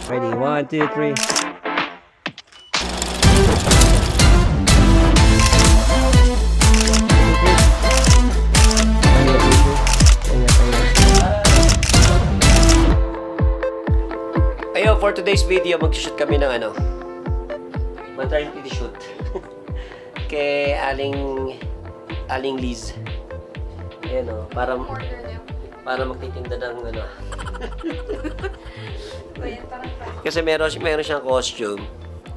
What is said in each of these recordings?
Ready, 1, 2, 3. Ayun, for today's video, mag-shoot kami ng ano, maternity shoot. Kay Aling Liz. Ayan o, para magtitinda ng ano. Kasi meron siyang costume.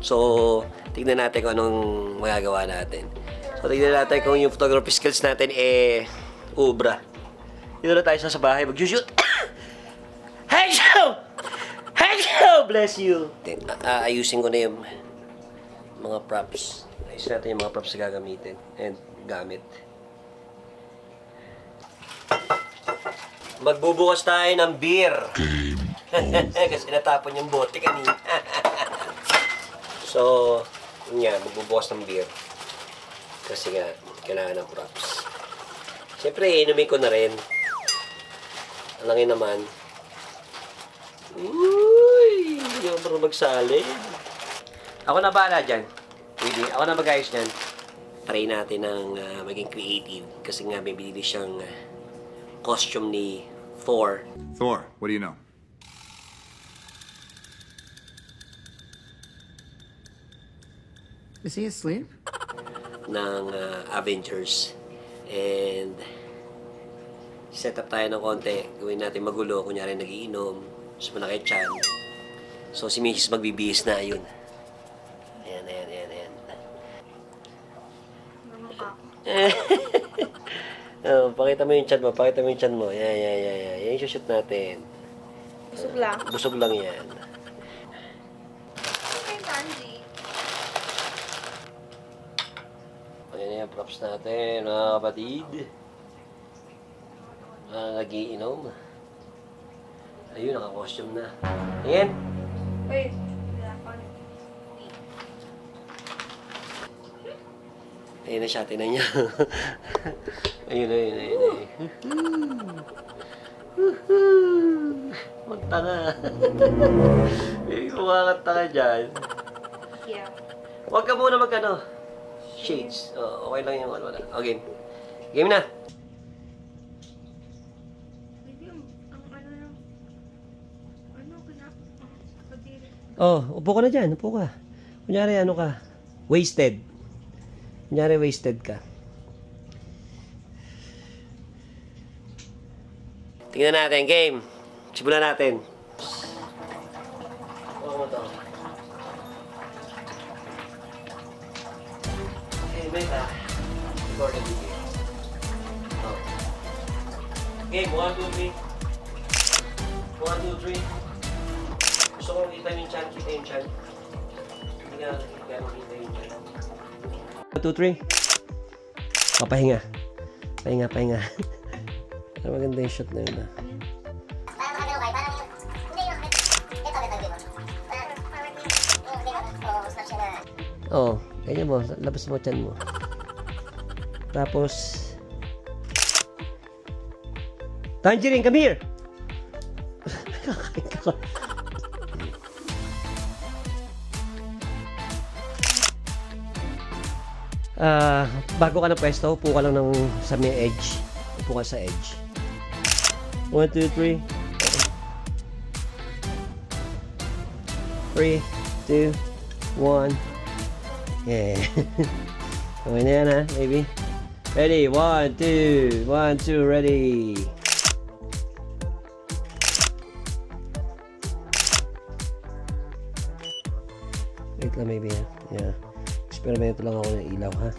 So, tignan natin kung anong magagawa natin. So, tignan natin kung yung photography skills natin ubra. Dito na tayo sa bahay, mag-shoot. Hey, show! Hey, show! Bless you! Ayusin ko na yung mga props. Ayusin natin yung mga props na gagamitin and gamit. Magbubukas tayo ng beer. Kasi natapon yung bote kanina. So, yun, magbubukas ng beer. Kasi nga, kailangan ng props. Siyempre, inumin ko na rin. Alangin naman. Uy! Hindi ako marunong magsalin. Ako na bahala dyan. Pwede. Ako na mag-ayos dyan. Try natin ng maging creative. Kasi nga, may binili siyang costume ni Thor. Thor, what do you know? Is he asleep? Ng Avengers. And set up tayo ng konti. Gawin natin magulo. Kunyari nagiinom. Tapos malaki tiyan. So si Mrs. magbibihis na. Ayun. Ayan. Oh, pakita mo yung tiyan mo. Yan. Yan yung shoot natin. Busog lang. Busog lang yan. Ayan yung props natin, mga kapatid. Nagiinom. Ayun, naka-costume na. Ayan. Wait. Ayun na siya, tinan niya. Ayun. Magtanga. May kumakanta ka dyan. Yeah. Huwag ka muna mag-ano. Shades. Oh, okay lang yung wala. Okay. Game na. Oh, upo ka na dyan. Upo ka. Kunyari, ano ka? Wasted. Kunyari, wasted ka. Tingnan natin. Game. Simulan natin. Huwag mo to. Okay, beta. Record the video. Oh. Game. 1, 2, 3. 1, 2, 3. Gusto ko kita yung chan. Kita yung chan. Hindi ka nakikita yung chan. 1, 2, 3. Papahinga. Pahinga. Maganda yung shot na yun ah. Oh, ganyan mo. Labas mo chan mo. Tapos Tangerine, come here! Bago ka na pwesto, upo ka lang sa may edge. Upo ka sa edge. 1, 2, 3. 3, 2, 1. Yeah. Okay na yan ha, baby. Ready? 1, 2. 1, 2, ready. Wait lang, baby ha. Yeah. Experimento lang ako ng ilaw ha.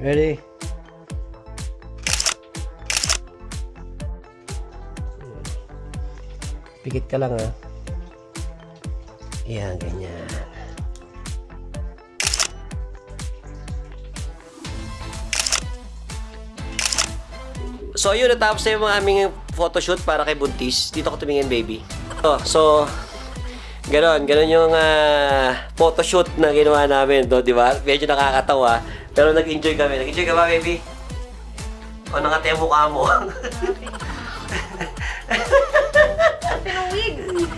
Ready? Pikit ka lang ha. Yan, ganyan. So yun, natapos na yung mga aming photoshoot para kay Buntis. Dito ko tumingin, baby. So ganon yung photoshoot na ginawa namin, di ba? Medyo nakakatawa, pero nag-enjoy kami. Nag-enjoy ka ba, baby? O nakatayo mukha mo? Lamig!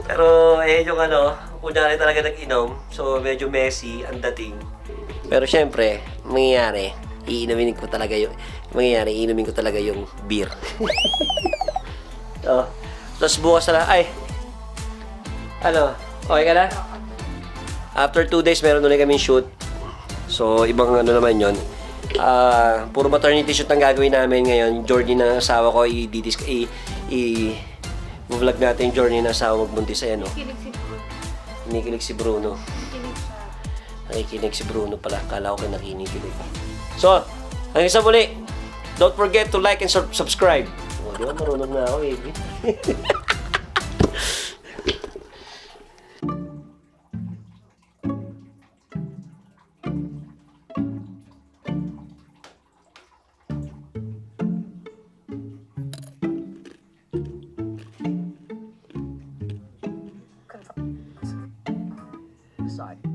Pero eh yung ano, kunyari talaga nag-inom, so medyo messy ang dating. Pero syempre, mangyayari, iinumin ko talaga yung beer. Oh. Tapos bukas na, ay, ano, okay ka na? After 2 days, meron ulit kaming shoot. So, ibang ano naman yon. Puro maternity shoot ang gagawin namin ngayon. Journey ng asawa ko, i-vlog natin yung journey ng asawa magbuntis ay ano. Kinig si Bruno. Kinikilig si Bruno. Kinig siya. Nakikinig si Bruno pala. Kala ko nakikinig. So, hanggang sa muli, don't forget to like and subscribe. O, di ba? Marunong na ako, baby. Side.